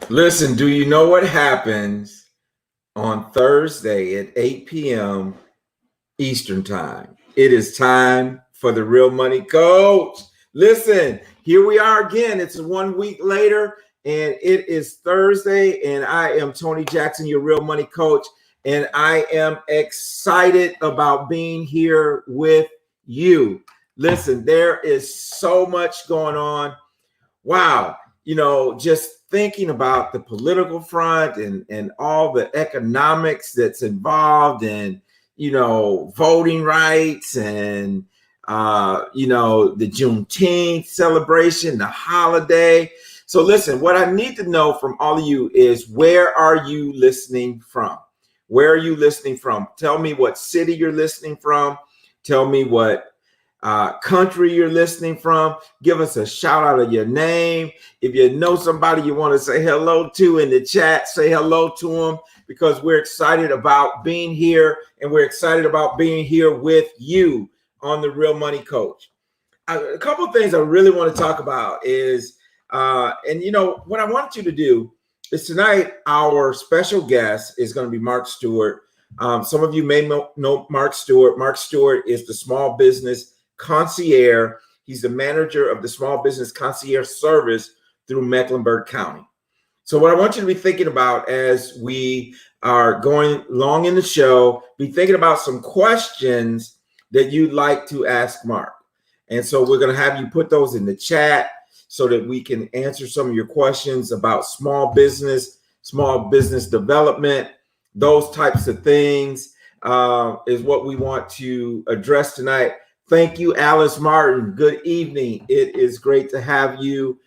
Listen, do you know what happens on Thursday at 8 p.m. Eastern Time? It is time for the Real Money Coach. Listen, here we are again. It's 1 week later, and it is Thursday, and I am Tony Jackson, your Real Money Coach, and I am excited about being here with you. Listen, there is so much going on. Wow, just thinking about the political front and all the economics that's involved and voting rights and the Juneteenth celebration, the holiday. So listen, what I need to know from all of you is, where are you listening from? Where are you listening from? Tell me what city you're listening from. Tell me what country you're listening from. Give us a shout out of your name. If you know somebody you want to say hello to in the chat, say hello to them, because we're excited about being here, and we're excited about being here with you on the Real Money Coach. A couple of things I really want to talk about is, what I want you to do is, tonight our special guest is going to be Mark Stewart. Some of you may know Mark Stewart. Mark Stewart is the small business concierge. He's the manager of the small business concierge service through Mecklenburg County. So what I want you to be thinking about as we are going along in the show, be thinking about some questions that you'd like to ask Mark. And so we're going to have you put those in the chat so that we can answer some of your questions about small business development, those types of things is what we want to address tonight. Thank you, Alice Martin. Good evening. It is great to have you.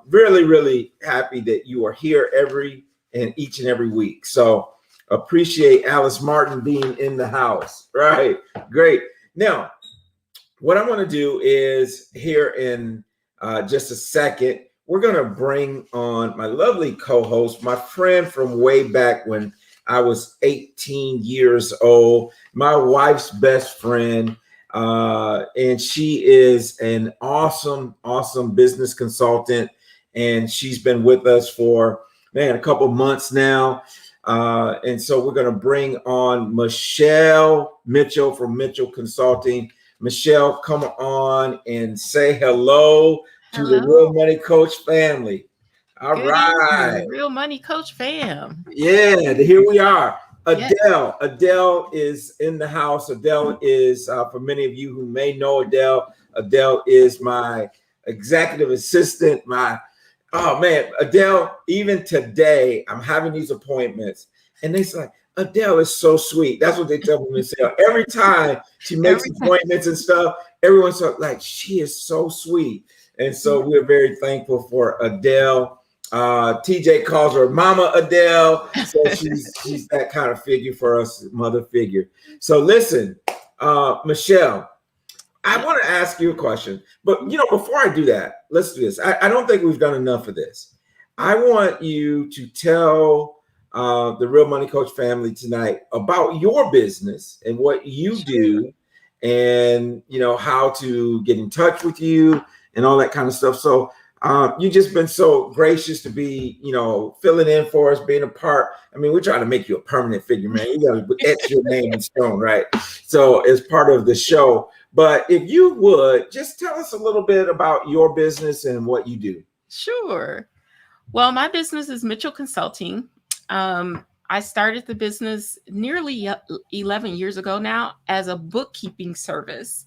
Really, really happy that you are here each and every week. So appreciate Alice Martin being in the house. Right. Great. Now, what I want to do is, here in just a second, we're going to bring on my lovely co-host, my friend from way back when I was 18 years old, my wife's best friend. And she is an awesome business consultant. And she's been with us for, a couple months now. And so we're going to bring on Michelle Mitchell from Mitchell Consulting. Michelle, come on and say hello to the Real Money Coach family. All Good right. evening, Real Money Coach fam. Yeah, here we are. Yes. Adele is in the house. Adele is, for many of you who may know Adele is my executive assistant. Adele, even today, I'm having these appointments, and they say, Adele is so sweet. That's what they tell me. Every time she makes appointments and stuff, everyone's like, she is so sweet. And so we're very thankful for Adele. TJ calls her Mama Adele. So she's that kind of figure for us, mother figure. So listen, Michelle, I want to ask you a question. But, before I do that, let's do this. I don't think we've done enough of this. I want you to tell the Real Money Coach family tonight about your business and what you do, and, how to get in touch with you and all that kind of stuff. So you've just been so gracious to be, filling in for us, being a part. I mean, we're trying to make you a permanent figure, man. You got to etch your name in stone, right? So as part of the show. But if you would, just tell us a little bit about your business and what you do. Sure. Well, my business is Mitchell Consulting. I started the business nearly 11 years ago now as a bookkeeping service.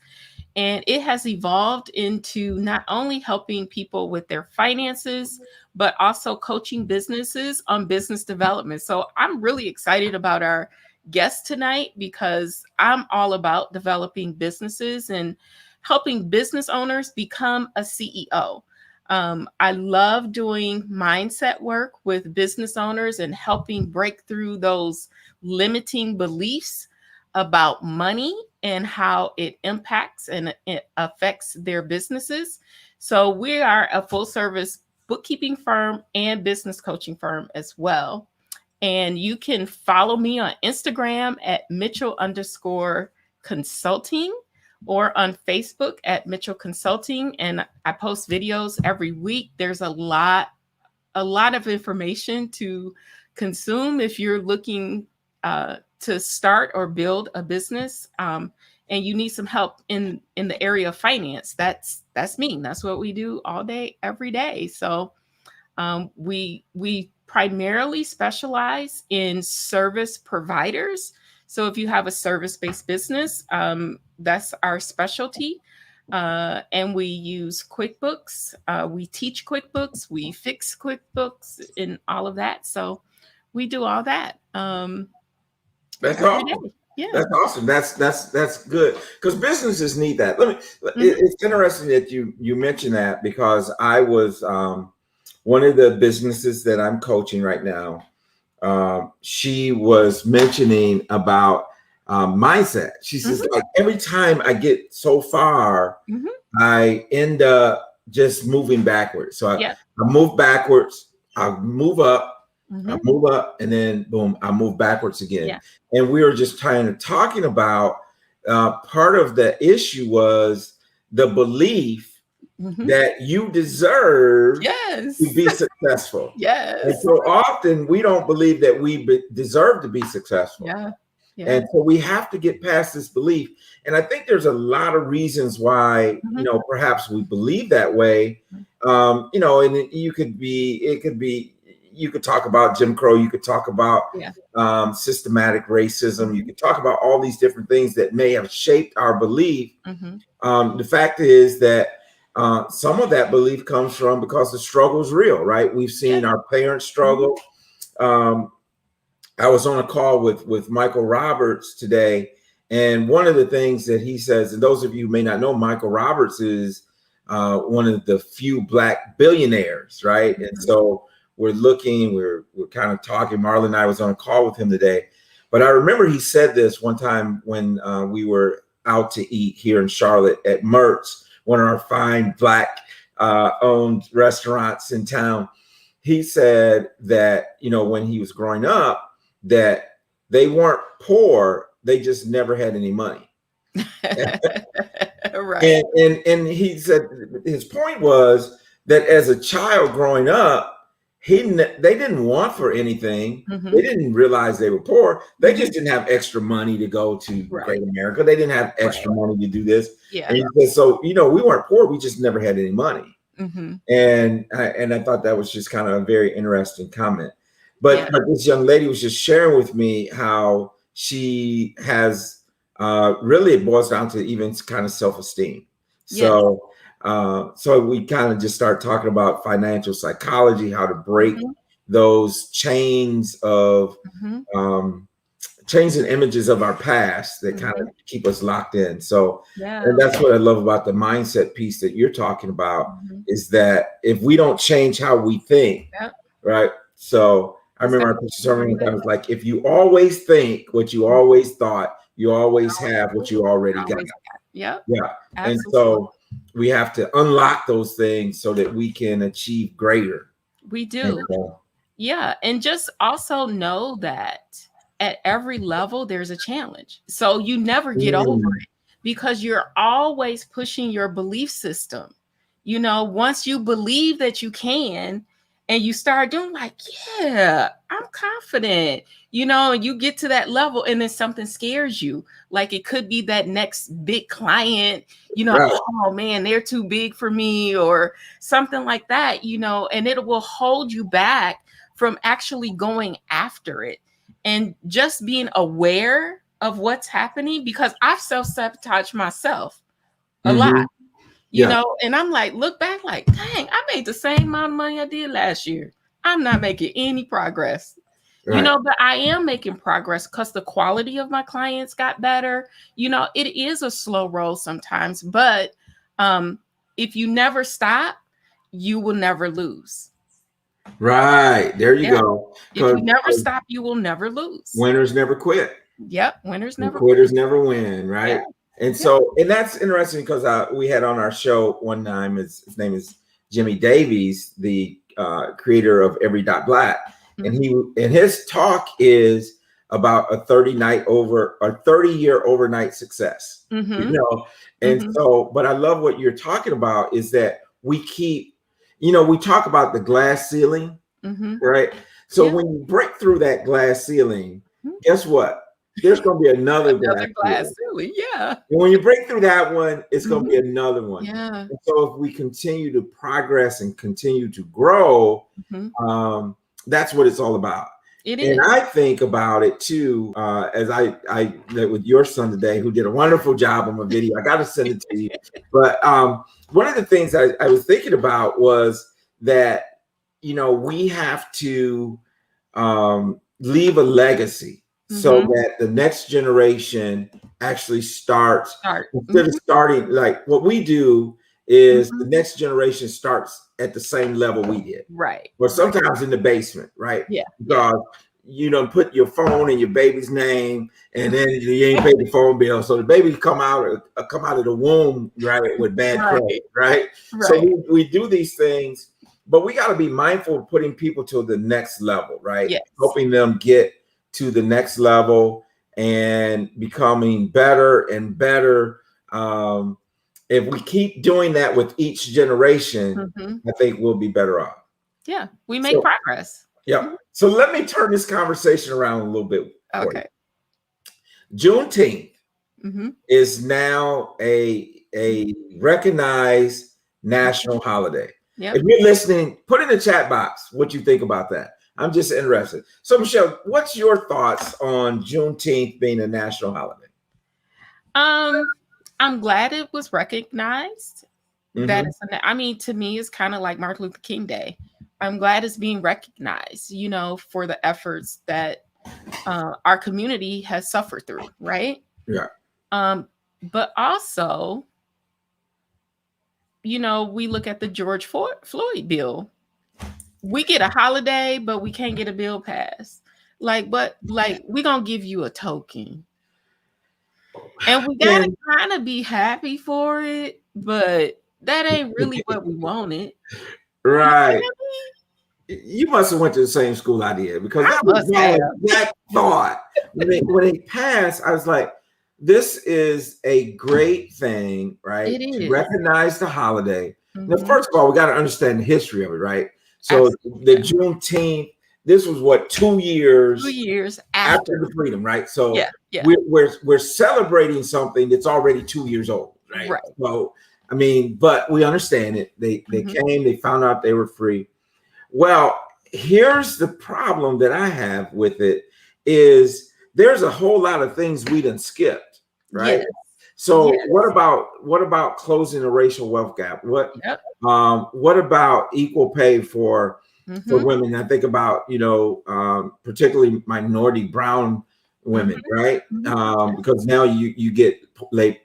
And it has evolved into not only helping people with their finances, but also coaching businesses on business development. So I'm really excited about our guest tonight, because I'm all about developing businesses and helping business owners become a CEO. I love doing mindset work with business owners and helping break through those limiting beliefs about money and how it impacts and it affects their businesses. So we are a full service bookkeeping firm and business coaching firm as well. And you can follow me on Instagram at Mitchell_consulting, or on Facebook at Mitchell Consulting. And I post videos every week. There's a lot a lot of information to consume if you're looking to start or build a business, and you need some help in the area of finance. That's me. That's what we do all day, every day. So we primarily specialize in service providers. So if you have a service-based business, that's our specialty. And we use QuickBooks. We teach QuickBooks. We fix QuickBooks and all of that. So we do all that. That's Every awesome. day. Yeah. That's awesome. That's good, because businesses need that. It's interesting that you mentioned that, because I was one of the businesses that I'm coaching right now. She was mentioning about mindset. She says, like, every time I get so far, I end up just moving backwards. So I move backwards, I move up, I move up, and then boom, I move backwards again. Yeah. And we were just talking about part of the issue was the belief that you deserve to be successful. And so often we don't believe that we deserve to be successful. And so we have to get past this belief. And I think there's a lot of reasons why, perhaps we believe that way. And you could talk about Jim Crow, you could talk about systematic racism, you could talk about all these different things that may have shaped our belief. The fact is that some of that belief comes from because the struggle is real, right? We've seen our parents struggle. I was on a call with Michael Roberts today, and one of the things that he says, and those of you who may not know, Michael Roberts is one of the few Black billionaires, right? And so we're kind of talking. Marlon and I was on a call with him today, but I remember he said this one time when we were out to eat here in Charlotte at Mertz, one of our fine Black owned restaurants in town. He said that, when he was growing up, that they weren't poor, they just never had any money. Right. And he said his point was that as a child growing up, they didn't want for anything. They didn't realize they were poor. They just didn't have extra money to go to Great America. They didn't have extra money to do this. And he said, so, we weren't poor. We just never had any money. And I thought that was just kind of a very interesting comment. But this young lady was just sharing with me how she has really, it boils down to even kind of self-esteem. So so we kind of just start talking about financial psychology, how to break those chains of chains and images of our past that kind of keep us locked in. So and that's what I love about the mindset piece that you're talking about, is that if we don't change how we think, right? So I remember our sermon was like, if you always think what you always thought, you always have what you already got. And so we have to unlock those things so that we can achieve greater. We do. And just also know that at every level there's a challenge. So you never get over it, because you're always pushing your belief system. Once you believe that you can, and you start doing like, I'm confident, and you get to that level, and then something scares you. Like it could be that next big client, oh man, they're too big for me, or something like that, and it will hold you back from actually going after it. And just being aware of what's happening, because I've self-sabotaged myself a lot. And I'm like, look back like, dang, I made the same amount of money I did last year. I'm not making any progress, but I am making progress because the quality of my clients got better. It is a slow roll sometimes, but if you never stop, you will never lose. Right. There you go. If you never stop, you will never lose. Winners never quit. Winners never quitters never win. Right. And so, and that's interesting because we had on our show one time, his name is Jimmy Davies, the creator of Every Dot Black. And his talk is about a 30-year overnight success, And so, but I love what you're talking about is that we keep, we talk about the glass ceiling, Mm-hmm. right? So Yeah. when you break through that glass ceiling, Mhm. guess what? There's going to be another glass Another glass ceiling. ceiling. Yeah. And when you break through that one, it's going to be Mhm. another one. Yeah. And so if we continue to progress and continue to grow, Mhm. that's what it's all about. It And is. I think about it too, as I met with your son today, who did a wonderful job on my video. I got to send it to you. But one of the things I was thinking about was that, we have to leave a legacy so Mhm. that the next generation actually starts, Start. instead of Mhm. starting like what we do is the Mhm. next generation starts at the same level we did, Right. or Right. sometimes in the basement, right? Yeah. Yeah. Because you don't put your phone in your baby's name, and then you ain't paid the phone bill, so the baby come out of the womb, right, with bad Right. credit, right? So Right. we do these things, but we got to be mindful of putting people to the next level, right? Yes. Helping them get to the next level and becoming better and better. If we keep doing that with each generation, Mhm. I think we'll be better off. Yeah. We make So, progress. yeah. Mhm. So let me turn this conversation around a little bit for you. Okay. Juneteenth Mhm. is now a recognized national holiday. If Yep. you're listening, put in the chat box what you think about that. I'm just interested. So, Michelle, what's your thoughts on Juneteenth being a national holiday? Um, I'm glad it was recognized. That Mm-hmm. is, I mean, to me, it's kind of like Martin Luther King Day. I'm glad it's being recognized, for the efforts that our community has suffered through, right? Yeah. Um, but also, we look at the George Floyd bill. We get a holiday, but we can't get a bill passed. Like, we're gonna give you a token. And we gotta And kind of be happy for it, but that ain't really what we wanted. You right. feel You must have went to the same school I did, because I that was must my have. exact thought. When it passed, I was like, this is a great thing, right? It To is. recognize the holiday. Now, Mhm. first of all, we got to understand the history of it, right? So Absolutely, the yeah. Juneteenth, this was what, 2 2 years years after after. the freedom, right? So Yeah, yeah. we're celebrating something that's already 2 years old, right? Right. So I mean, but we understand it. They Mhm. came, they found out they were free. Well, here's the problem that I have with it is there's a whole lot of things we done skipped, right? Yes. So Yes. what about closing the racial wealth gap? Yep. What about equal pay for Mhm. women? I think about, particularly minority brown Mhm. women, right? Mhm. Because now you get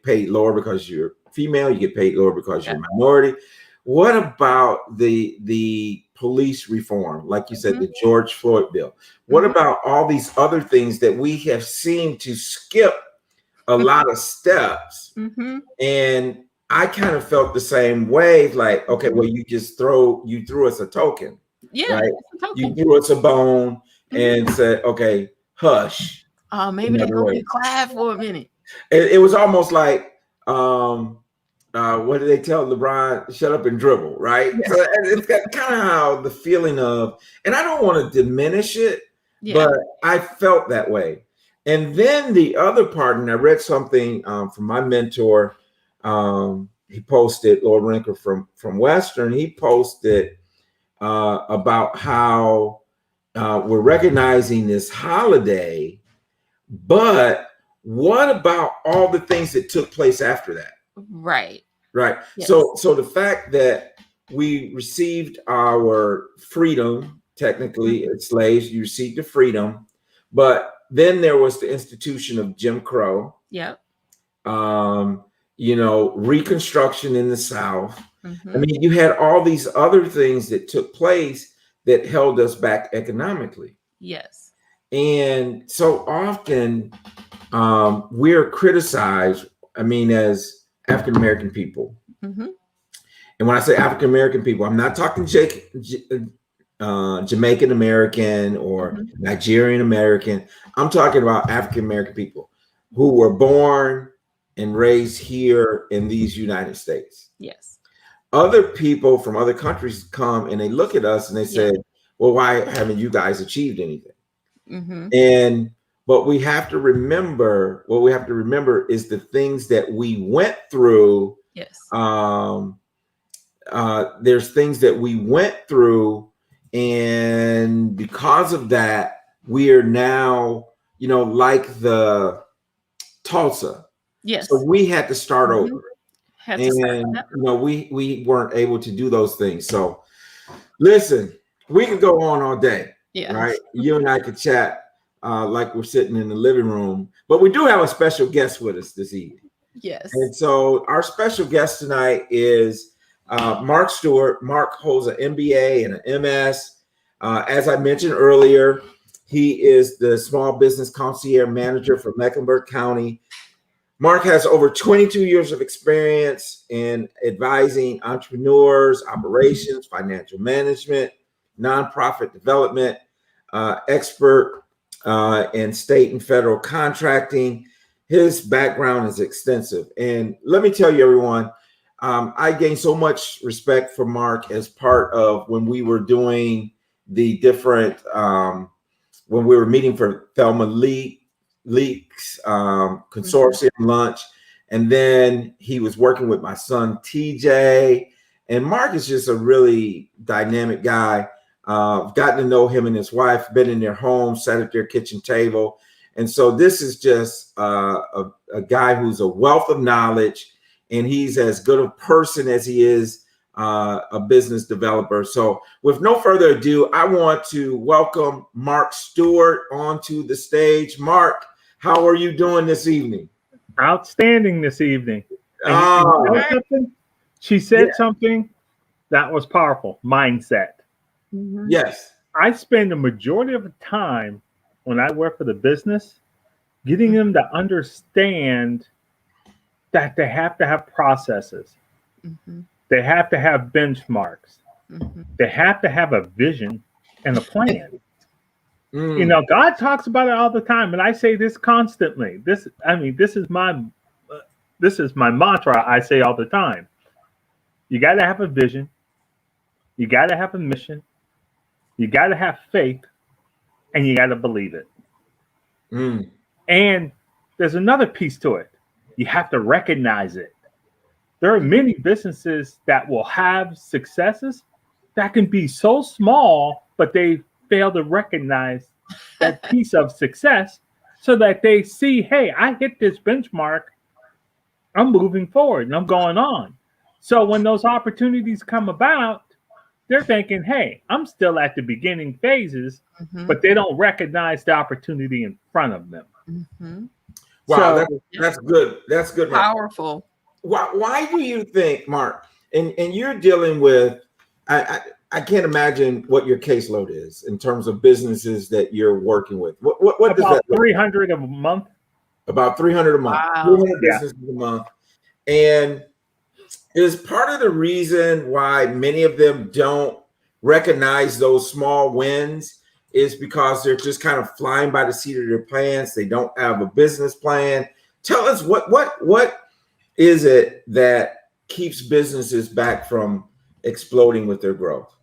paid lower because you're female, you get paid lower because Yeah. you're minority. What about the police reform, like you said, Mhm. the George Floyd bill? What Mhm. about all these other things that we have seemed to skip a lot of steps? Mhm. And I kind of felt the same way, like, okay, Mhm. well, you threw us a token, Yeah, right? it's a You token. threw us a bone Mhm. and said, okay, hush. Oh, In maybe they other gonna be words, quiet for a minute. it was almost like, what do they tell LeBron? Shut up and dribble, right? Yeah. So it's got kind of how the feeling of, and I don't want to diminish it, Yeah. but I felt that way. And then the other part, and I read something from my mentor. He posted, Lord Rinker from Western. He posted about how we're recognizing this holiday, but what about all the things that took place after that? Right. Right. Yes. So the fact that we received our freedom, technically Mhm. as slaves, you received the freedom, but then there was the institution of Jim Crow, Yep. um, Reconstruction in the South. I Mhm. mean, you had all these other things that took place that held us back economically. Yes. And so often we're criticized, I mean, as African American people. Mhm. And when I say African American people, I'm not talking Jamaican American or Mhm. Nigerian American. I'm talking about African American people who were born and raised here in these United States. Yes. Other people from other countries come and they look at us and they Yeah. say, well, why haven't you guys achieved anything? Mm-hmm. And but we have to remember, what we have to remember is the things that we went through. Yes. There's things that we went through, and because of that, we are now, like the Tulsa. Yes. So we had to start Mhm. over. Had to start. And Yep. we weren't able to do those things. So listen, we could go on all day, Yeah. right? You and I could chat like we're sitting in the living room, but we do have a special guest with us this evening. Yes. And so our special guest tonight is Mark Stewart. Mark holds an MBA and an MS. As I mentioned earlier, he is the Small Business Concierge Manager for Mecklenburg County. Mark has over 22 years of experience in advising entrepreneurs, operations, financial management, nonprofit development, expert in state and federal contracting. His background is extensive. And let me tell you, everyone, I gained so much respect for Mark as part of when we were doing the different, when we were meeting for Thelma Leaks consortium lunch. And then he was working with my son, TJ. And Mark is just a really dynamic guy. I've gotten to know him and his wife, been in their home, sat at their kitchen table. And so this is just a guy who's a wealth of knowledge, and he's as good a person as he is a business developer. So with no further ado, I want to welcome Mark Stewart onto the stage. Mark, how are you doing this evening? Outstanding this evening. And you know something? She said something that was powerful. Mindset. Mhm. Yes. I spend the majority of the time when I work for the business getting them to understand that they have to have processes. Mhm. They have to have benchmarks. Mhm. They have to have a vision and a plan. Mm. You know, God talks about it all the time, and I say this constantly. This is my mantra. I say all the time. You got to have a vision. You got to have a mission. You got to have faith, and you got to believe it. Mm. And there's another piece to it. You have to recognize it. There are many businesses that will have successes that can be so small, but they fail to recognize that piece of success so that they see, hey, I hit this benchmark. I'm moving forward and I'm going on. So when those opportunities come about, they're thinking, hey, I'm still at the beginning phases, Mhm. but they don't recognize the opportunity in front of them. Mhm. Wow, So that's good. That's good, Mark. Powerful. Why do you think, Mark, and you're dealing with, I can't imagine what your caseload is in terms of businesses that you're working with. What does about that look 300 a month. like? About 300 a month, Wow. 300 Yeah. businesses a month. And is part of the reason why many of them don't recognize those small wins is because they're just kind of flying by the seat of their pants. They don't have a business plan. Tell us what is it that keeps businesses back from exploding with their growth?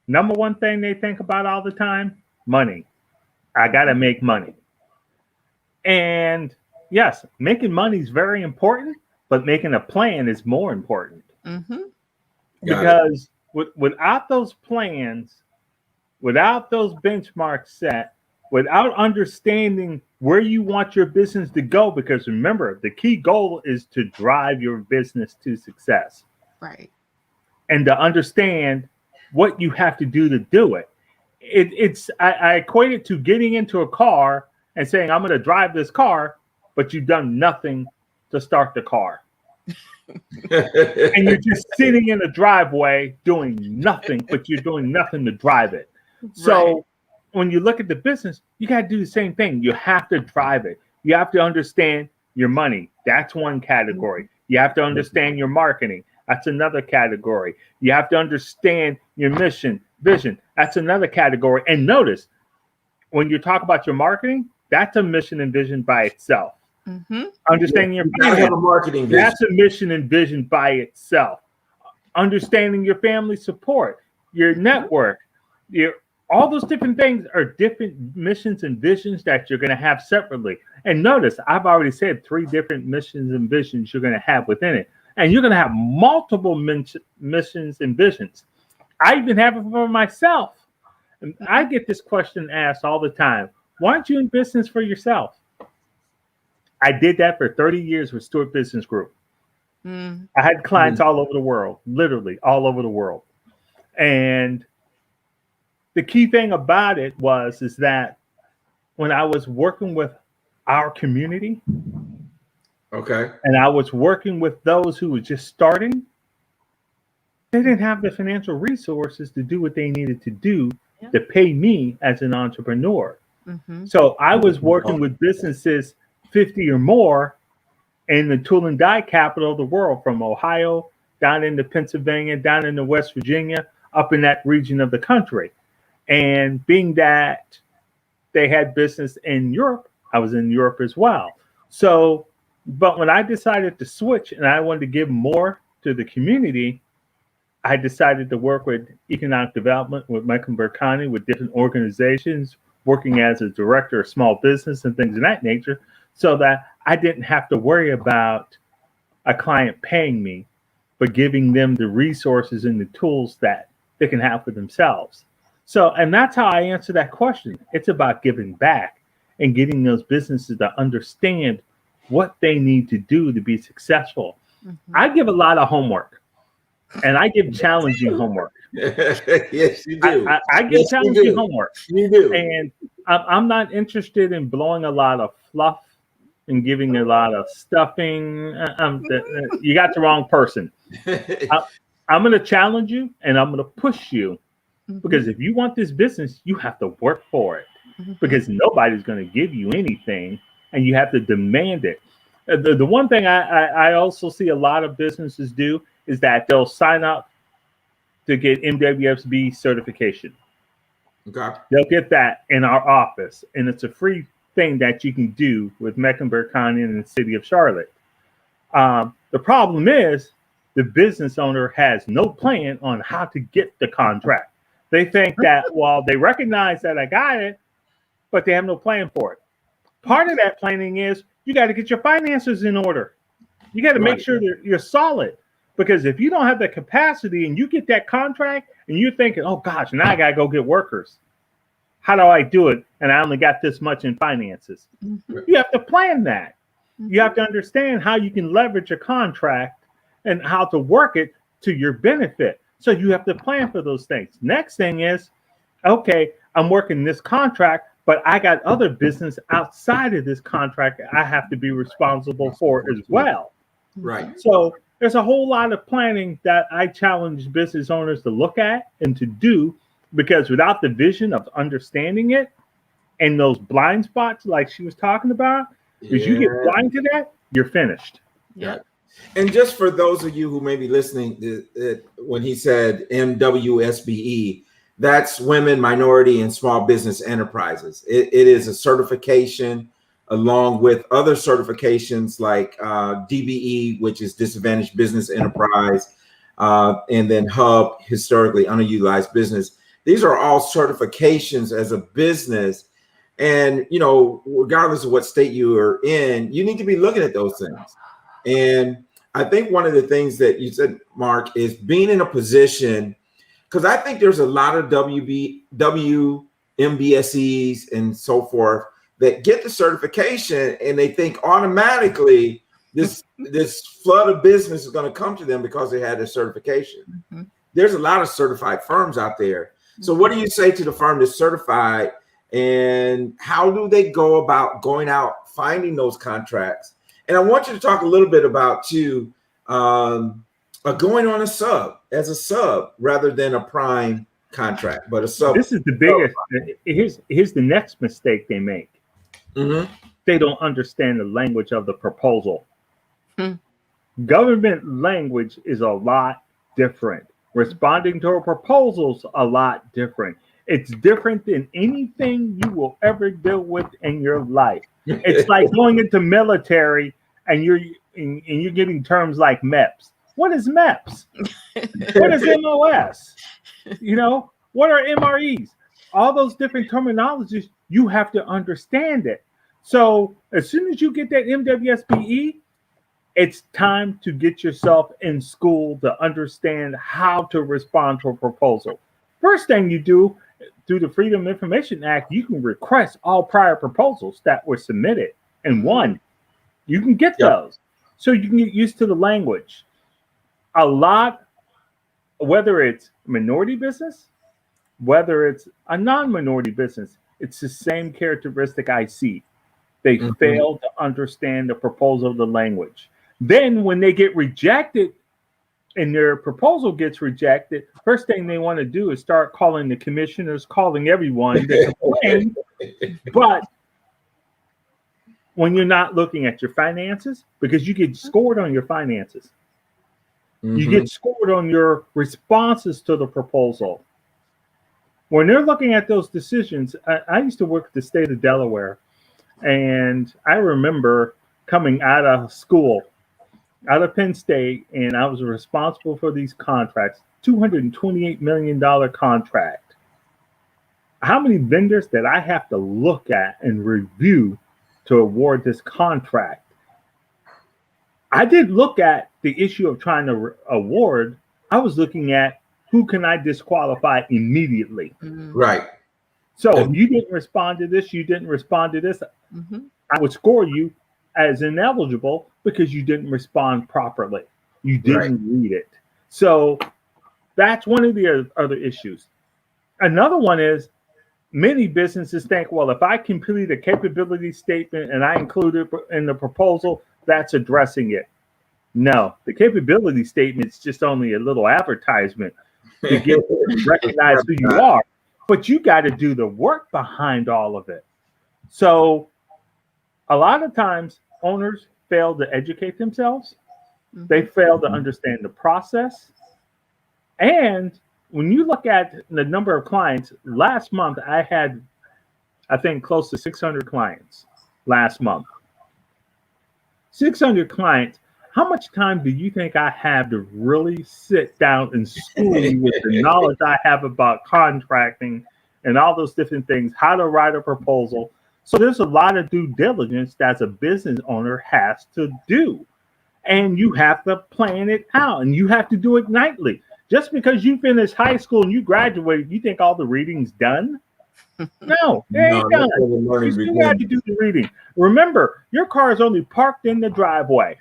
Number one thing they think about all the time, money. I got to make money. And yes, making money is very important, but making a plan is more important. Mhm. Because without those plans, without those benchmarks set, without understanding where you want your business to go, because remember, the key goal is to drive your business to success Right. and to understand what you have to do it. I equate it to getting into a car and saying, I'm going to drive this car, but you've done nothing to start the car. And you're just sitting in a driveway doing nothing, but you're doing nothing to drive it. So when you look at the business, you got to do the same thing. You have to drive it. You have to understand your money. That's one category. You have to understand your marketing. That's another category. You have to understand your mission, vision. That's another category. And notice, when you talk about your marketing, that's a mission and vision by itself. Mhm. Understanding your You gotta have a finances, marketing vision. that's a mission and vision by itself. Understanding your family support, your network, All those different things are different missions and visions that you're going to have separately. And notice, I've already said 3 different missions and visions you're going to have within it. And you're going to have multiple missions and visions. I even have it for myself. And I get this question asked all the time. Why aren't you in business for yourself? I did that for 30 years with Stewart Business Group. I had clients all over the world, literally all over the world. And the key thing about it is that when I was working with our community, okay, and I was working with those who were just starting, they didn't have the financial resources to do what they needed to do to pay me as an entrepreneur. So I was working with businesses 50 or more in the tool and die capital of the world, from Ohio down into Pennsylvania, down into West Virginia, up in that region of the country. And being that they had business in Europe, I was in Europe as well. So, but when I decided to switch and I wanted to give more to the community, I decided to work with economic development with Mecklenburg County, with different organizations, working as a director of small business and things of that nature, so that I didn't have to worry about a client paying me, but giving them the resources and the tools that they can have for themselves. So, and that's how I answer that question. It's about giving back and getting those businesses to understand what they need to do to be successful. I give a lot of homework, and I give challenging homework. Yes, you do. I give challenging homework. You do. And I'm not interested in blowing a lot of fluff and giving a lot of stuffing. You got the wrong person. I'm going to challenge you, and I'm going to push you. Because if you want this business, you have to work for it. Because nobody's going to give you anything, and you have to demand it. The one thing I also see a lot of businesses do is that they'll sign up to get MWSB certification. Okay. They'll get that in our office, and it's a free thing that you can do with Mecklenburg County and the city of Charlotte. The problem is the business owner has no plan on how to get the contract. They think that, well, they recognize that I got it, but they have no plan for it. Part of that planning is you got to get your finances in order. You got to make sure that you're solid. Because if you don't have the capacity and you get that contract and you're thinking, oh gosh, now I got to go get workers. How do I do it? And I only got this much in finances. You have to plan that. You have to understand how you can leverage a contract and how to work it to your benefit. So you have to plan for those things. Next thing is, okay, I'm working this contract, but I got other business outside of this contract I have to be responsible for as well. Right. So there's a whole lot of planning that I challenge business owners to look at and to do, because without the vision of understanding it and those blind spots like she was talking about, if you get blind to that, you're finished. Yeah. And just for those of you who may be listening, when he said MWSBE, that's Women, Minority, and Small Business Enterprises. It is a certification along with other certifications like DBE, which is Disadvantaged Business Enterprise, and then HUB, Historically Underutilized Business. These are all certifications as a business. And, you know, regardless of what state you are in, you need to be looking at those things. And I think one of the things that you said, Mark, is being in a position, because I think there's a lot of WMBSEs and so forth that get the certification and they think automatically this flood of business is going to come to them because they had a certification. There's a lot of certified firms out there. So what do you say to the firm that's certified, and how do they go about going out, finding those contracts? And I want you to talk a little bit about too, going on as a sub rather than a prime contract, but a sub. This is the biggest. Here's the next mistake they make. They don't understand the language of the proposal. Government language is a lot different. Responding to a proposal is a lot different. It's different than anything you will ever deal with in your life. It's like going into military and you're getting terms like MEPS. What is MEPS? What is MOS? You know, what are MREs? all those different terminologies, you have to understand it. So as soon as you get that MWSBE, it's time to get yourself in school to understand how to respond to a proposal. First thing you do, through the Freedom of Information Act, you can request all prior proposals that were submitted and won. You can get those. So you can get used to the language. A lot, whether it's minority business, whether it's a non-minority business, it's the same characteristic I see. They fail to understand the proposal of the language. Then when they get rejected and their proposal gets rejected, first thing they want to do is start calling the commissioners, calling everyone to complain. But when you're not looking at your finances, because you get scored on your finances, you get scored on your responses to the proposal. When they're looking at those decisions, I used to work at the state of Delaware, and I remember coming out of school, out of Penn State, and I was responsible for these contracts, $228 million contract. How many vendors did I have to look at and review to award this contract? I didn't look at the issue of trying to award. I was looking at who can I disqualify immediately. Right. So if you didn't respond to this, you didn't respond to this, I would score you as ineligible because you didn't respond properly. You didn't read it. So that's one of the other issues. Another one is many businesses think, well, if I complete a capability statement and I include it in the proposal, that's addressing it. No, the capability statement is just only a little advertisement to get recognize who you are, but you got to do the work behind all of it. So a lot of times owners fail to educate themselves. They fail to understand the process. And when you look at the number of clients, last month I had, I think, close to 600 clients last month. 600 clients. How much time do you think I have to really sit down and school you with the knowledge I have about contracting and all those different things, how to write a proposal? So there's a lot of due diligence that a business owner has to do. And you have to plan it out, and you have to do it nightly. Just because you finish high school and you graduate, you think all the reading's done? No, it ain't done. You still have to do the reading. Remember, your car is only parked in the driveway.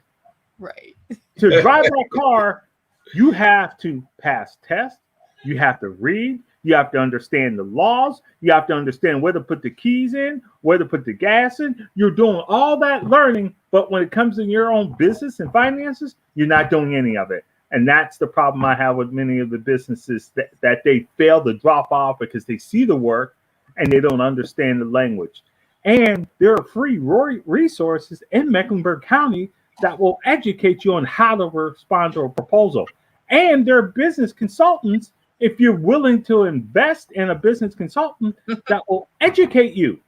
Right. To drive that car, you have to pass tests. You have to read. You have to understand the laws. You have to understand where to put the keys in, where to put the gas in. You're doing all that learning, but when it comes in your own business and finances, you're not doing any of it. And that's the problem I have with many of the businesses that they fail to drop off because they see the work and they don't understand the language. And there are free resources in Mecklenburg County that will educate you on how to respond to a proposal. And there are business consultants, if you're willing to invest in a business consultant, that will educate you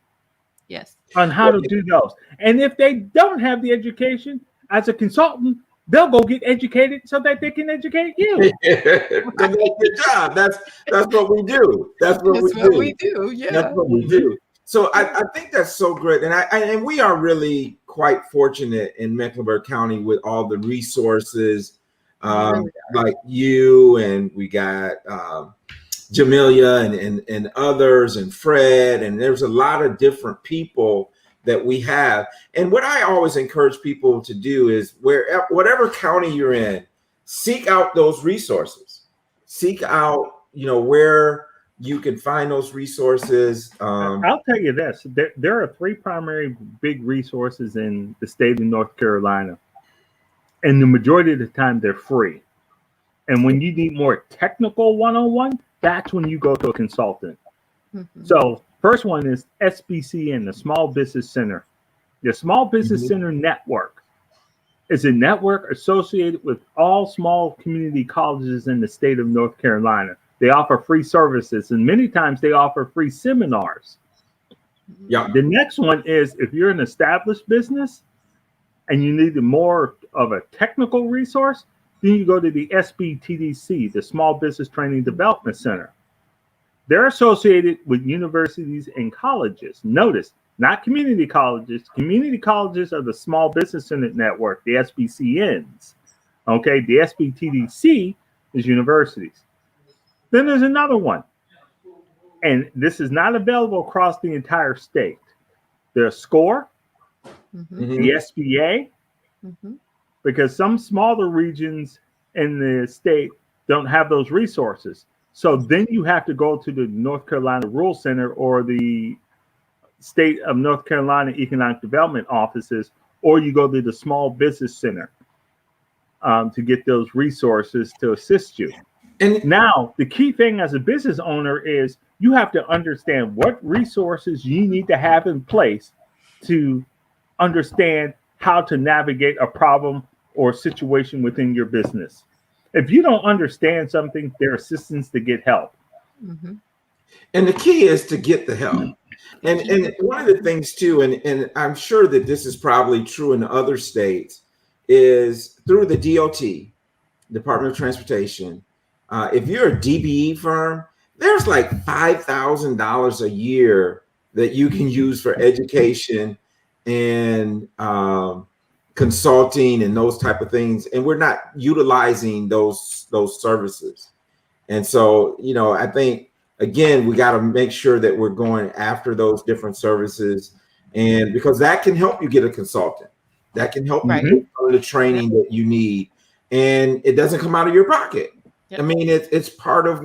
on how to do those. And if they don't have the education as a consultant, they'll go get educated so that they can educate you. That's your job. That's what we do. That's what we do. Yeah. That's what we do. So I think that's so great, and we are really quite fortunate in Mecklenburg County with all the resources, like you, and we got Jamelia and others, and Fred, and there's a lot of different people that we have. And what I always encourage people to do is whatever county you're in, seek out those resources. Seek out, where you can find those resources. I'll tell you this, there are three primary big resources in the state of North Carolina. And the majority of the time they're free. And when you need more technical one-on-one, that's when you go to a consultant. So first one is SBCN, the Small Business Center. The Small Business Center Network is a network associated with all small community colleges in the state of North Carolina. They offer free services, and many times they offer free seminars. Yeah. The next one is if you're an established business and you need more of a technical resource, then you go to the SBTDC, the Small Business Training Development Center. They're associated with universities and colleges. Notice, not community colleges. Community colleges are the Small Business Center Network, the SBCNs. Okay, the SBTDC is universities. Then there's another one, and this is not available across the entire state. There's SCORE, the SBA, because some smaller regions in the state don't have those resources. So then you have to go to the North Carolina Rural Center or the State of North Carolina Economic Development offices, or you go to the Small Business Center to get those resources to assist you. And now the key thing as a business owner is you have to understand what resources you need to have in place to understand how to navigate a problem or situation within your business. If you don't understand something, there are assistance to get help. And the key is to get the help. And one of the things too, and I'm sure that this is probably true in other states, is through the DOT, Department of Transportation. If you're a DBE firm, there's like $5,000 a year that you can use for education and consulting and those type of things, and we're not utilizing those services. And so, you know, I think again we got to make sure that we're going after those different services, and because that can help you get a consultant, that can help you get the training that you need, and it doesn't come out of your pocket. I mean, it's part of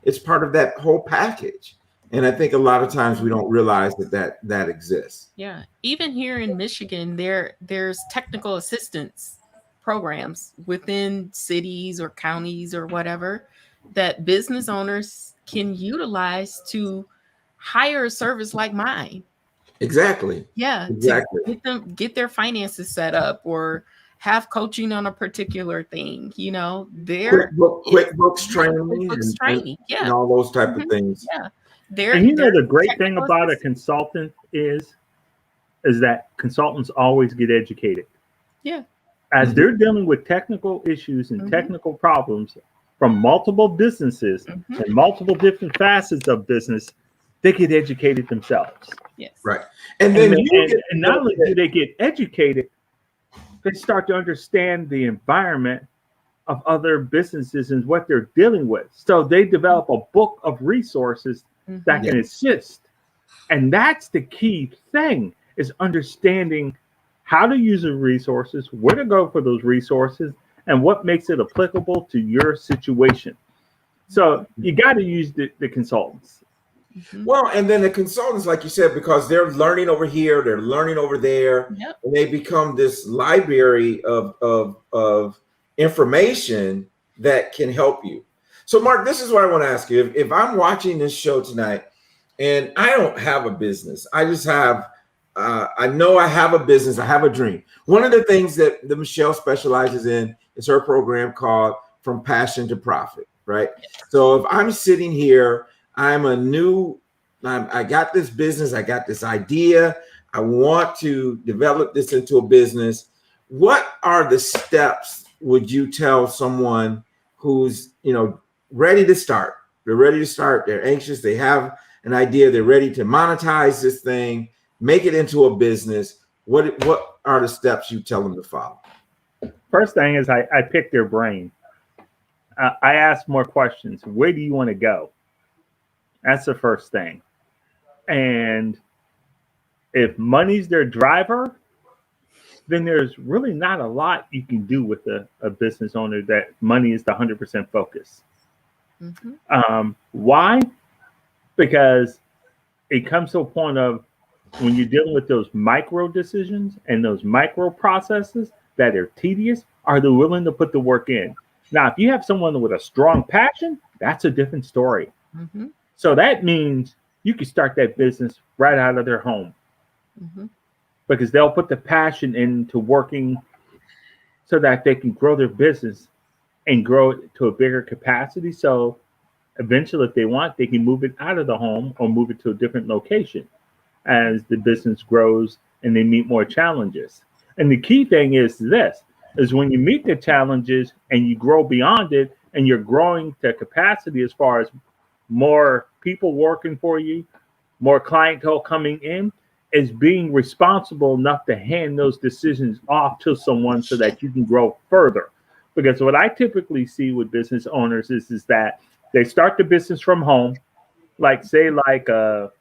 it's part of that whole package. And I think a lot of times we don't realize that exists. Yeah. Even here in Michigan, there's technical assistance programs within cities or counties or whatever that business owners can utilize to hire a service like mine. Exactly. Yeah. Exactly. To get their finances set up or have coaching on a particular thing, you know, QuickBooks training, and all those type of things. Yeah. And you know, the great thing about a consultant is that consultants always get educated. Yeah. As they're dealing with technical issues and technical problems from multiple businesses and multiple different facets of business, they get educated themselves. Yes. Right. And then and not only do they get educated, they start to understand the environment of other businesses and what they're dealing with. So they develop a book of resources that can assist. And that's the key thing, is understanding how to use the resources, where to go for those resources, and what makes it applicable to your situation. So you got to use the consultants. Well, and then the consultants, like you said, because they're learning over here, they're learning over there, and they become this library of information that can help you. So, Mark, this is what I want to ask you. If I'm watching this show tonight and I don't have a business, I just have, I know I have a business, I have a dream. One of the things that Michelle specializes in is her program called From Passion to Profit, right? So if I'm sitting here, I got this business, I got this idea, I want to develop this into a business. What are the steps would you tell someone who's, you know, ready to start? They're ready to start, they're anxious, they have an idea, they're ready to monetize this thing, make it into a business. What are the steps you tell them to follow? First thing is I pick their brain. I ask more questions. Where do you want to go? That's the first thing. And if money's their driver, then there's really not a lot you can do with a business owner that money is the 100% focus. Why? Because it comes to a point of when you're dealing with those micro decisions and those micro processes that are tedious, are they willing to put the work in? Now, if you have someone with a strong passion, that's a different story. So that means you can start that business right out of their home, because they'll put the passion into working so that they can grow their business and grow it to a bigger capacity. So eventually, if they want, they can move it out of the home or move it to a different location as the business grows and they meet more challenges. And the key thing is this, is when you meet the challenges and you grow beyond it and you're growing to capacity as far as more people working for you, more clientele coming in, is being responsible enough to hand those decisions off to someone so that you can grow further. Because what I typically see with business owners is that they start the business from home, like a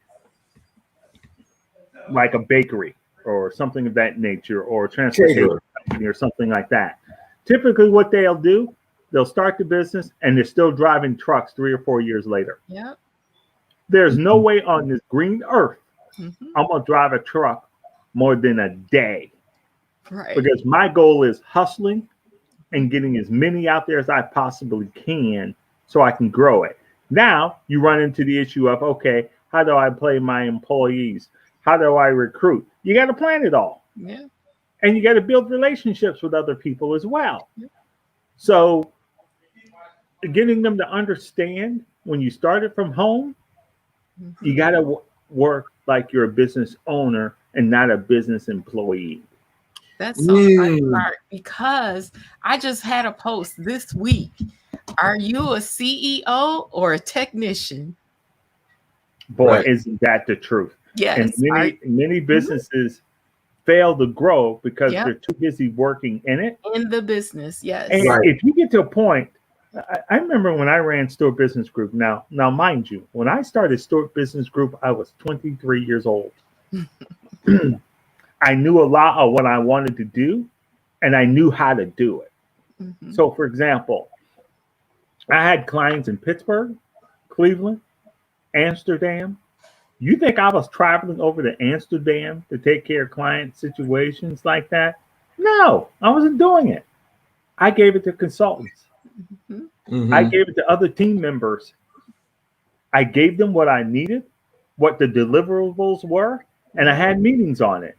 bakery or something of that nature, or a transportation company or something like that. Typically what they'll do, they'll start the business and they're still driving trucks 3 or 4 years later. Yep. There's no way on this green earth Mm-hmm. I'm gonna drive a truck more than a day. Right. Because my goal is hustling and getting as many out there as I possibly can so I can grow it. Now you run into the issue of, okay, how do I pay my employees? How do I recruit? You got to plan it all. Yeah. And you got to build relationships with other people as well. Yeah. So getting them to understand when you started from home, Mm-hmm. you got to work like you're a business owner and not a business employee. That's so smart, because I just had a post this week. Are you a CEO or a technician? Boy, isn't that the truth? Yes. And many businesses fail to grow because they're too busy working in it. In the business, yes. And if you get to a point, I remember when I ran Stewart Business Group. Now, mind you, when I started Stewart Business Group, I was 23 years old. I knew a lot of what I wanted to do, and I knew how to do it. Mm-hmm. So, for example, I had clients in Pittsburgh, Cleveland, Amsterdam. You think I was traveling over to Amsterdam to take care of client situations like that? No, I wasn't doing it. I gave it to consultants. Mm-hmm. I gave it to other team members. I gave them what I needed, what the deliverables were, and I had meetings on it.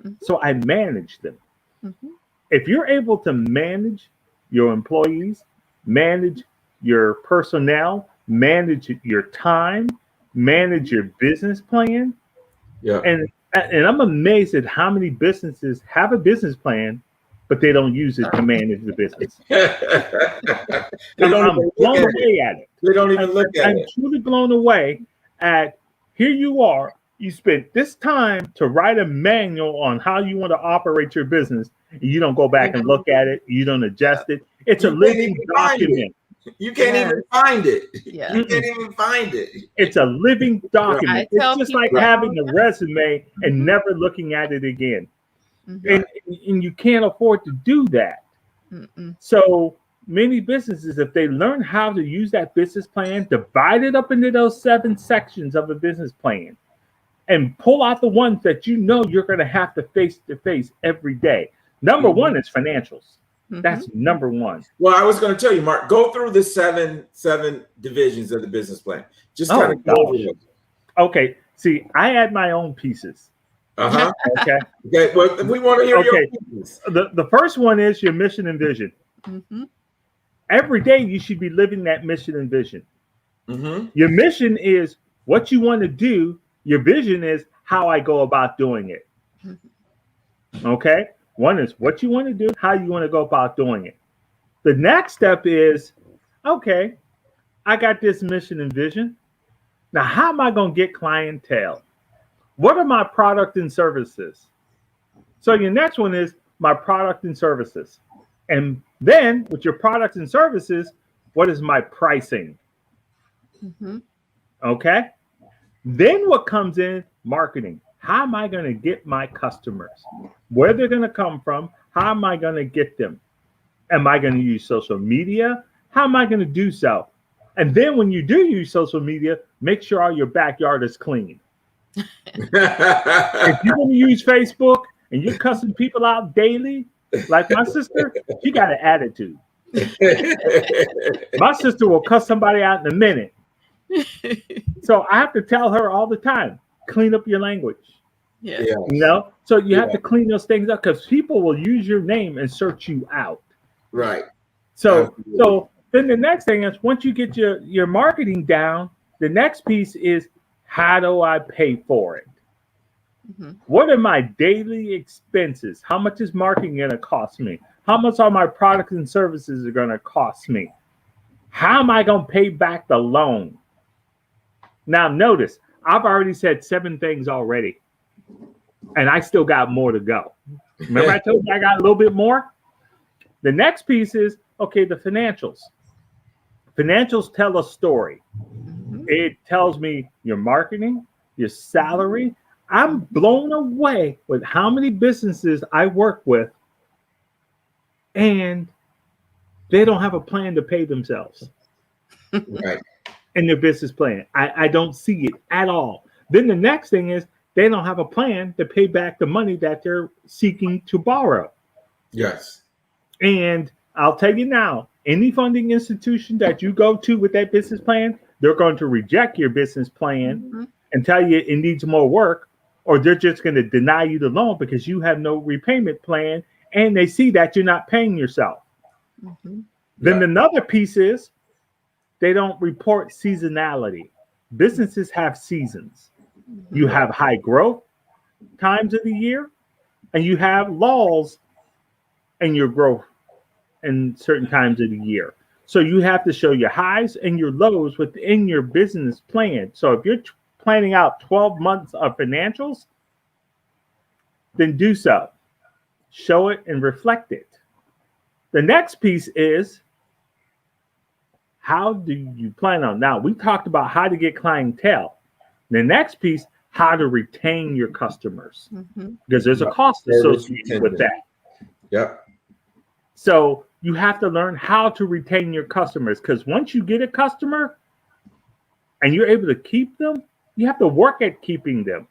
Mm-hmm. So I managed them. Mm-hmm. If you're able to manage your employees, manage your personnel, manage your time, manage your business plan, and I'm amazed at how many businesses have a business plan, but they don't use it to manage the business. I'm blown away at it. They don't even look at it. I'm truly blown away at, here you are, you spent this time to write a manual on how you want to operate your business, and you don't go back and look at it, you don't adjust it. It's a living document. You can't even find it. Yeah. You can't even find it. It's a living document. It's just like having a resume and never looking at it again. Mm-hmm. And you can't afford to do that. Mm-mm. So many businesses, if they learn how to use that business plan, divide it up into those 7 sections of a business plan, and pull out the ones that you know you're going to have to face every day. Number one is financials. Mm-hmm. That's number one. Well, I was going to tell you, Mark, go through the seven divisions of the business plan. Just kind of go over them. Okay. See, I add my own pieces. Uh-huh. Okay. Okay. Well, we want to hear your pieces. The first one is your mission and vision. Mm-hmm. Every day you should be living that mission and vision. Mm-hmm. Your mission is what you want to do. Your vision is how I go about doing it. Okay. One is what you want to do, how you want to go about doing it. The next step is, okay, I got this mission and vision. Now, how am I going to get clientele? What are my product and services? So your next one is my product and services. And then with your products and services, what is my pricing? Mm-hmm. Okay. Then what comes in? Marketing. How am I going to get my customers? Where they're going to come from? How am I going to get them? Am I going to use social media? How am I going to do so? And then when you do use social media, make sure all your backyard is clean. If you're going to use Facebook and you're cussing people out daily, like my sister, she got an attitude. My sister will cuss somebody out in a minute. So I have to tell her all the time, clean up your language. Yeah. You know, so you have to clean those things up because people will use your name and search you out. Right. So then the next thing is, once you get your marketing down, the next piece is, how do I pay for it? Mm-hmm. What are my daily expenses? How much is marketing going to cost me? How much are my products and services going to cost me? How am I going to pay back the loan? Now notice, I've already said 7 things already, and I still got more to go. Remember I told you I got a little bit more? The next piece is, okay, the financials. Financials tell a story. It tells me your marketing, your salary. I'm blown away with how many businesses I work with, and they don't have a plan to pay themselves. Right. In their business plan. I don't see it at all. Then the next thing is they don't have a plan to pay back the money that they're seeking to borrow. Yes. And I'll tell you now, any funding institution that you go to with that business plan, they're going to reject your business plan and tell you it needs more work, or they're just going to deny you the loan because you have no repayment plan and they see that you're not paying yourself. Then another piece is they don't report seasonality. Businesses have seasons. You have high growth times of the year, and you have lulls in your growth in certain times of the year. So you have to show your highs and your lows within your business plan. So if you're planning out 12 months of financials, then do so. Show it and reflect it. The next piece is, how do you plan on? Now, we talked about how to get clientele. The next piece, how to retain your customers, because there's a cost associated with that. Yep. So you have to learn how to retain your customers, because once you get a customer and you're able to keep them, you have to work at keeping them.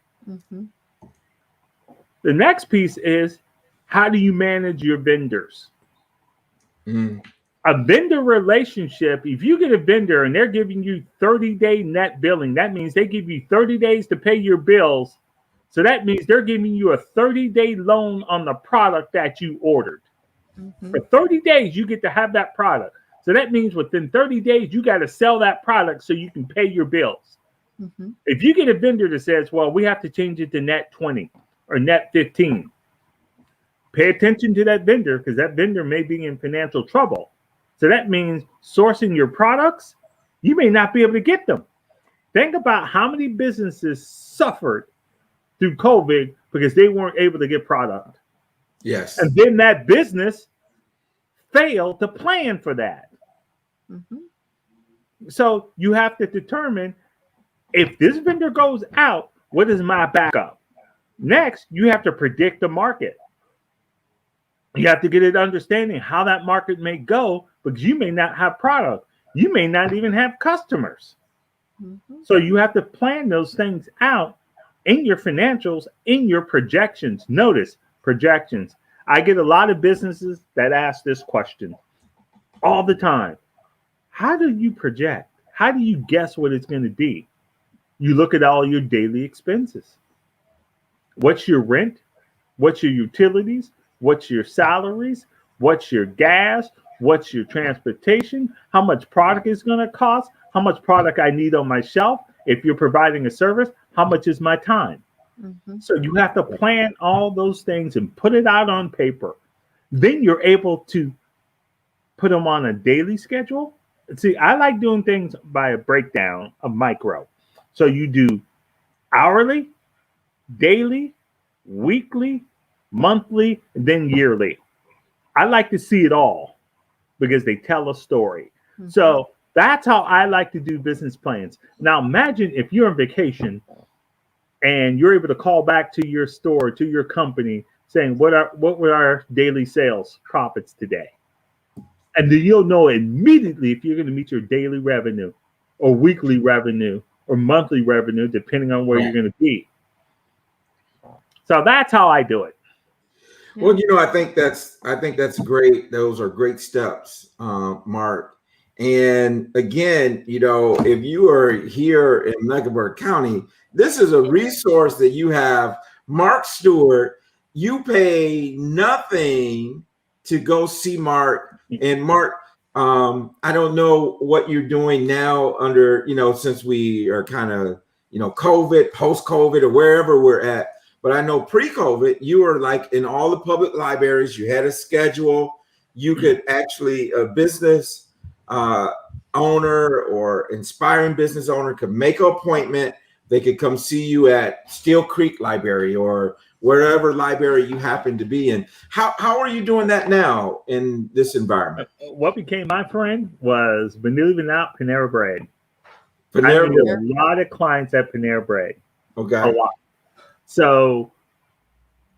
The next piece is, how do you manage your vendors? A vendor relationship, if you get a vendor and they're giving you 30-day net billing, that means they give you 30 days to pay your bills. So that means they're giving you a 30-day loan on the product that you ordered. For 30 days, you get to have that product. So that means within 30 days, you got to sell that product so you can pay your bills. If you get a vendor that says, well, we have to change it to net 20 or net 15, pay attention to that vendor, because that vendor may be in financial trouble. So that means sourcing your products, you may not be able to get them. Think about how many businesses suffered through COVID because they weren't able to get product. Yes. And then that business failed to plan for that. So you have to determine, if this vendor goes out, what is my backup? Next, you have to predict the market. You have to get an understanding how that market may go, because you may not have product. You may not even have customers. So you have to plan those things out in your financials, in your projections. Notice projections. I get a lot of businesses that ask this question all the time. How do you project? How do you guess what it's going to be? You look at all your daily expenses. What's your rent? What's your utilities? What's your salaries? What's your gas? What's your transportation? How much product is going to cost? How much product I need on my shelf? If you're providing a service, how much is my time? So you have to plan all those things and put it out on paper. Then you're able to put them on a daily schedule. See, I like doing things by a breakdown of micro. So you do hourly, daily, weekly, monthly, and then yearly. I like to see it all because they tell a story. So that's how I like to do business plans. Now imagine if you're on vacation and you're able to call back to your store, to your company, saying, what were our daily sales profits today? And then you'll know immediately if you're going to meet your daily revenue or weekly revenue or monthly revenue, depending on where you're going to be. So that's how I do it. Well, I think that's great. Those are great steps, Mark. And again, if you are here in Mecklenburg County, this is a resource that you have. Mark Stewart, you pay nothing to go see Mark. And Mark, I don't know what you're doing now under, since we are kind of, COVID, post-COVID, or wherever we're at. But I know pre-COVID, you were like in all the public libraries. You had a schedule. You could actually, a business owner or inspiring business owner could make an appointment. They could come see you at Steel Creek Library or wherever library you happen to be in. How are you doing that now in this environment? What became my friend was, believe it or not, Panera Bread. I Panera meet Bread. a lot of clients at Panera Bread. Okay. A lot. So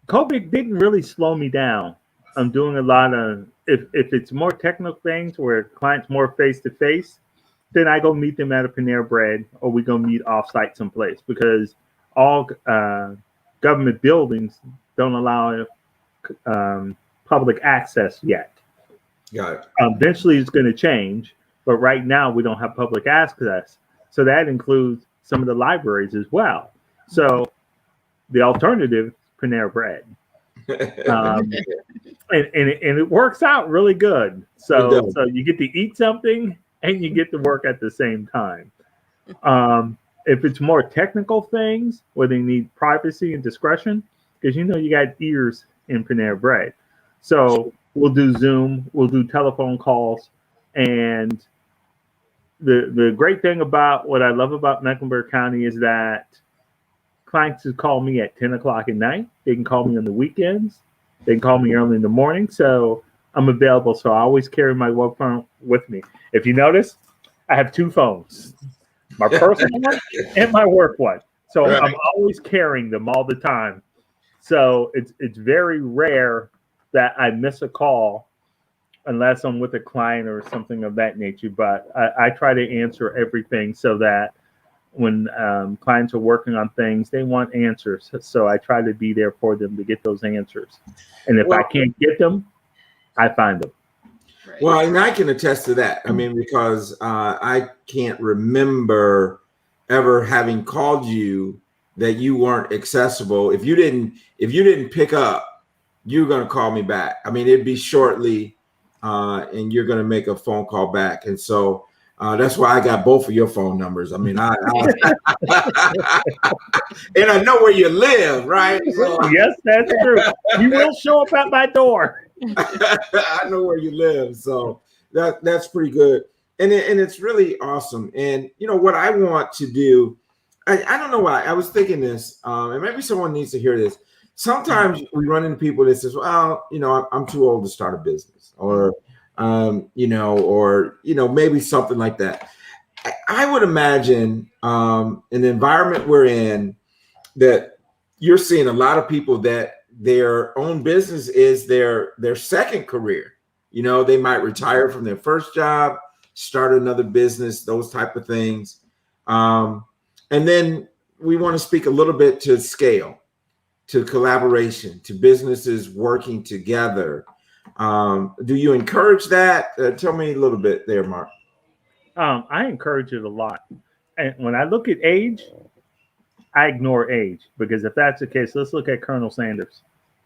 COVID didn't really slow me down. I'm doing a lot of, if it's more technical things where clients more face to face, then I go meet them at a Panera Bread, or we go meet offsite someplace, because all government buildings don't allow public access yet. Got it. Eventually it's going to change, but right now we don't have public access. So that includes some of the libraries as well. So the alternative, Panera Bread. And it works out really good. So you get to eat something and you get to work at the same time. If it's more technical things where they need privacy and discretion, because you got ears in Panera Bread. So we'll do Zoom, we'll do telephone calls. And the great thing about what I love about Mecklenburg County is that clients can call me at 10 o'clock at night. They can call me on the weekends. They can call me early in the morning. So I'm available. So I always carry my work phone with me. If you notice, I have two phones, my personal one and my work one. So right. I'm always carrying them all the time. So it's very rare that I miss a call unless I'm with a client or something of that nature. But I try to answer everything so that when clients are working on things, they want answers. So I try to be there for them to get those answers. And if I can't get them, I find them. Well, and I can attest to that. I mean, because I can't remember ever having called you that you weren't accessible. If you didn't pick up, you're going to call me back. I mean, it'd be shortly, and you're going to make a phone call back. And so that's why I got both of your phone numbers. I mean, I and I know where you live, right? So, yes, that's true. You will show up at my door. I know where you live, so that's pretty good, and it's really awesome. And what I want to do, I don't know why I was thinking this, and maybe someone needs to hear this. Sometimes we run into people that says, "Well, I'm too old to start a business," or maybe something like that. I would imagine in the environment we're in that you're seeing a lot of people that their own business is their second career. They might retire from their first job, start another business, those type of things. And then we want to speak a little bit to scale, to collaboration, to businesses working together. Do you encourage that? Tell me a little bit there, Mark. I encourage it a lot. And when I look at age, I ignore age, because if that's the case, let's look at Colonel Sanders.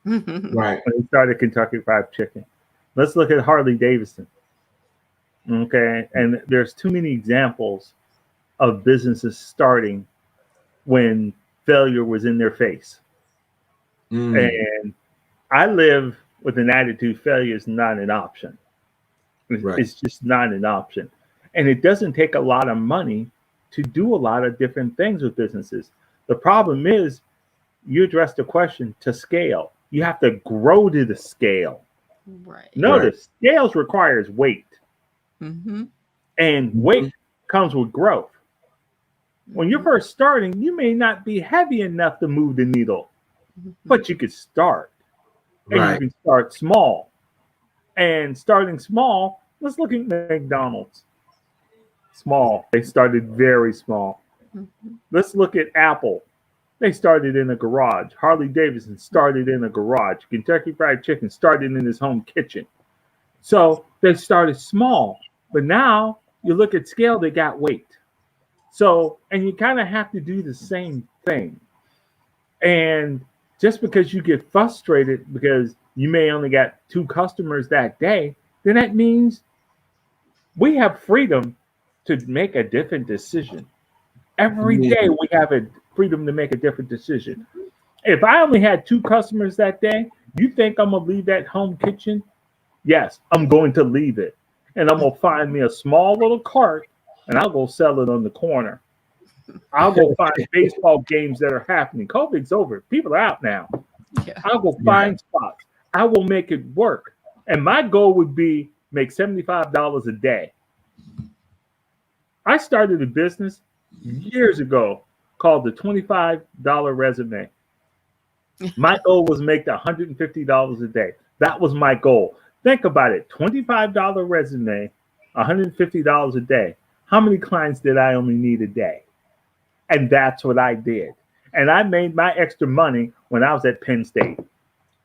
Right. When he started Kentucky Fried Chicken. Let's look at Harley Davidson. Okay. And there's too many examples of businesses starting when failure was in their face. And I live with an attitude, failure is not an option. Right. It's just not an option. And it doesn't take a lot of money to do a lot of different things with businesses. The problem is, you address the question to scale. You have to grow to the scale. Right. Notice, scales requires weight. Mm-hmm. And weight comes with growth. When you're first starting, you may not be heavy enough to move the needle, but you could start. And you can start small. And starting small, let's look at McDonald's. Small. They started very small. Let's look at Apple. They started in a garage. Harley Davidson started in a garage. Kentucky Fried Chicken started in his home kitchen. So they started small. But now you look at scale, they got weight. So, and you kind of have to do the same thing. And just because you get frustrated because you may only got 2 customers that day, then that means we have freedom to make a different decision. Every day we have a freedom to make a different decision. If I only had 2 customers that day, you think I'm going to leave that home kitchen? Yes, I'm going to leave it. and I'm gonna find me a small little cart, and I'll go sell it on the corner. I'll go find baseball games that are happening. COVID's over. People are out now. Yeah. I'll go find spots. I will make it work. And my goal would be make $75 a day. I started a business years ago called the $25 resume. My goal was make the $150 a day. That was my goal. Think about it. $25 resume, $150 a day. How many clients did I only need a day? And that's what I did. And I made my extra money when I was at Penn State.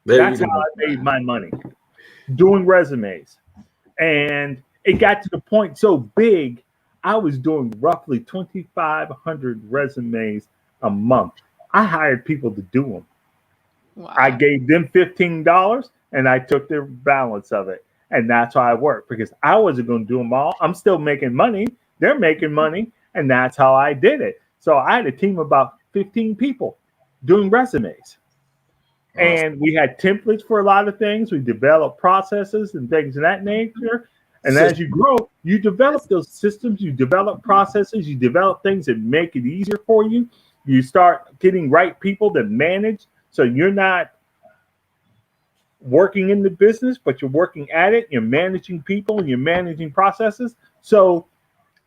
That's how I made my money, doing resumes. And it got to the point so big, I was doing roughly 2,500 resumes a month. I hired people to do them. Wow. I gave them $15 and I took the balance of it. And that's how I worked, because I wasn't going to do them all. I'm still making money. They're making money. And that's how I did it. So I had a team of about 15 people doing resumes. Awesome. And we had templates for a lot of things. We developed processes and things of that nature. And as you grow, you develop those systems, you develop processes, you develop things that make it easier for you. You start getting right people that manage. So you're not working in the business, but you're working at it. You're managing people and you're managing processes. So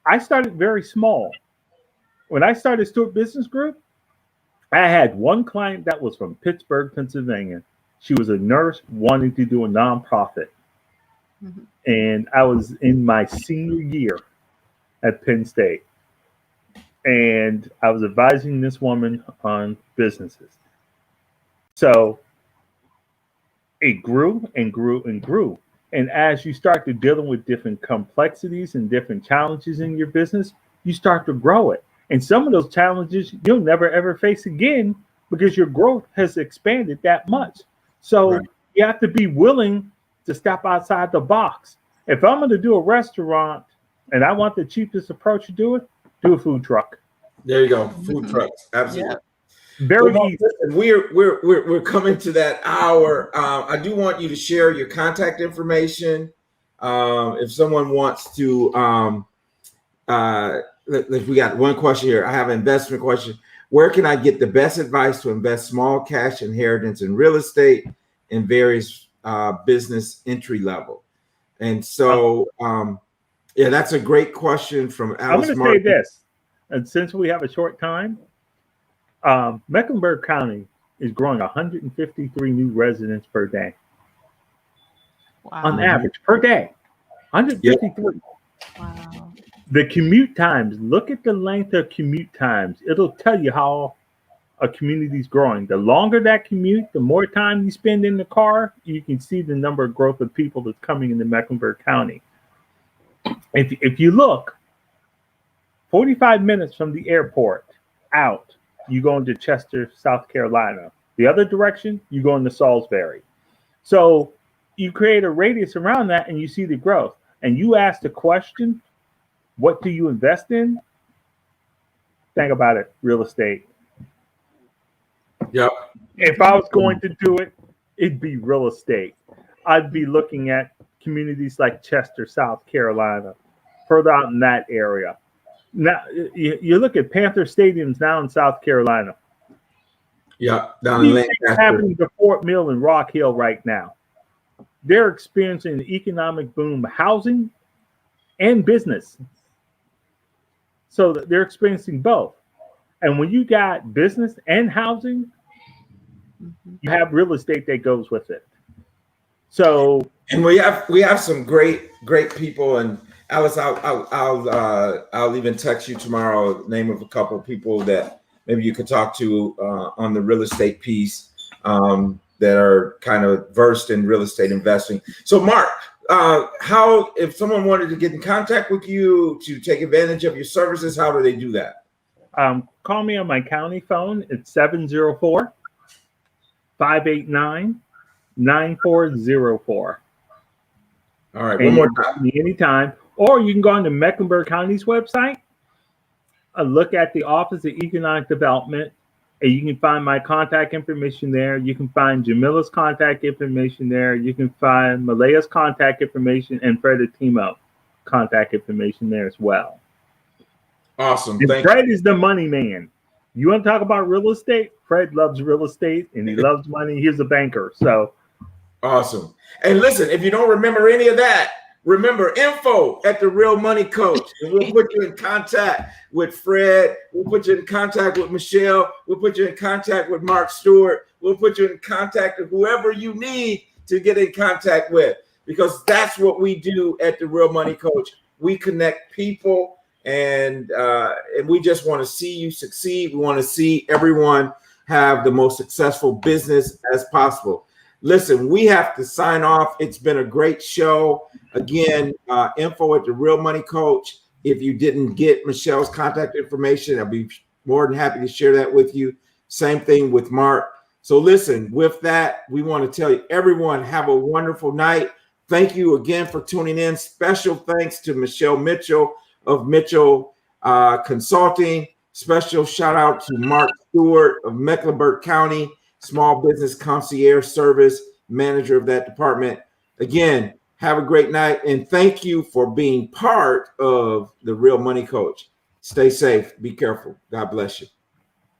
I started very small. When I started Stewart Business Group, I had one client that was from Pittsburgh, Pennsylvania. She was a nurse wanting to do a nonprofit. Mm-hmm. And I was in my senior year at Penn State. And I was advising this woman on businesses. So it grew and grew and grew. And as you start to dealing with different complexities and different challenges in your business, you start to grow it. And some of those challenges you'll never, ever face again because your growth has expanded that much. So you have to be willing to step outside the box. If I'm going to do a restaurant and I want the cheapest approach to do it, do a food truck. There you go. Food trucks. Absolutely. Yeah. Very easy. We're coming to that hour. I do want you to share your contact information. If someone wants to, if we got one question here, I have an investment question. Where can I get the best advice to invest small cash inheritance in real estate and various business entry level? And so, yeah, that's a great question from Alice. I'm going to say this, and since we have a short time, Mecklenburg County is growing 153 new residents per day. Wow. On average, per day. 153. Wow. The commute times, look at the length of commute times. It'll tell you how a community is growing. The longer that commute, the more time you spend in the car, you can see the number of growth of people that's coming into Mecklenburg County. If you look, 45 minutes from the airport out, you go into Chester, South Carolina. The other direction, you go into Salisbury. So you create a radius around that and you see the growth. And you ask the question, what do you invest in? Think about it, real estate. Yep. If I was going to do it, it'd be real estate. I'd be looking at communities like Chester, South Carolina, further out in that area. Now, you look at Panther Stadiums now in South Carolina. Yeah, down in Lancaster. It's happening to Fort Mill and Rock Hill right now. They're experiencing the economic boom, housing and business. So they're experiencing both. And when you got business and housing, you have real estate that goes with it. So, and we have some great people. And Alice, I'll even text you tomorrow the name of a couple of people that maybe you could talk to on the real estate piece that are kind of versed in real estate investing. So, Mark, how, if someone wanted to get in contact with you to take advantage of your services, how do they do that? Call me on my county phone. It's 704-589-9404. All right, one more time. Anytime. Or you can go on to Mecklenburg County's website, look at the Office of Economic Development, and you can find my contact information there. You can find Jamila's contact information there. You can find Malaya's contact information and Fred Timo. contact information there as well. Awesome. And Thank Fred you. is the money man. You want to talk about real estate? Fred loves real estate and he loves money. He's a banker. So Awesome. And listen, if you don't remember any of that, remember info at the Real Money Coach. And we'll put you in contact with Fred. We'll put you in contact with Michelle. We'll put you in contact with Mark Stewart. We'll put you in contact with whoever you need to get in contact with, because that's what we do at the Real Money Coach. We connect people, and we just want to see you succeed. We want to see everyone have the most successful business as possible. Listen, we have to sign off. It's been a great show. Again, info at the Real Money Coach. If you didn't get Michelle's contact information, I'll be more than happy to share that with you. Same thing with Mark. So listen, with that, we want to tell you, everyone, have a wonderful night. Thank you again for tuning in. Special thanks to Michelle Mitchell of Mitchell Consulting. Special shout out to Mark Stewart of Mecklenburg County, Small Business Concierge Service, manager of that department. Again, have a great night, and thank you for being part of the Real Money Coach. Stay safe. Be careful. God bless you.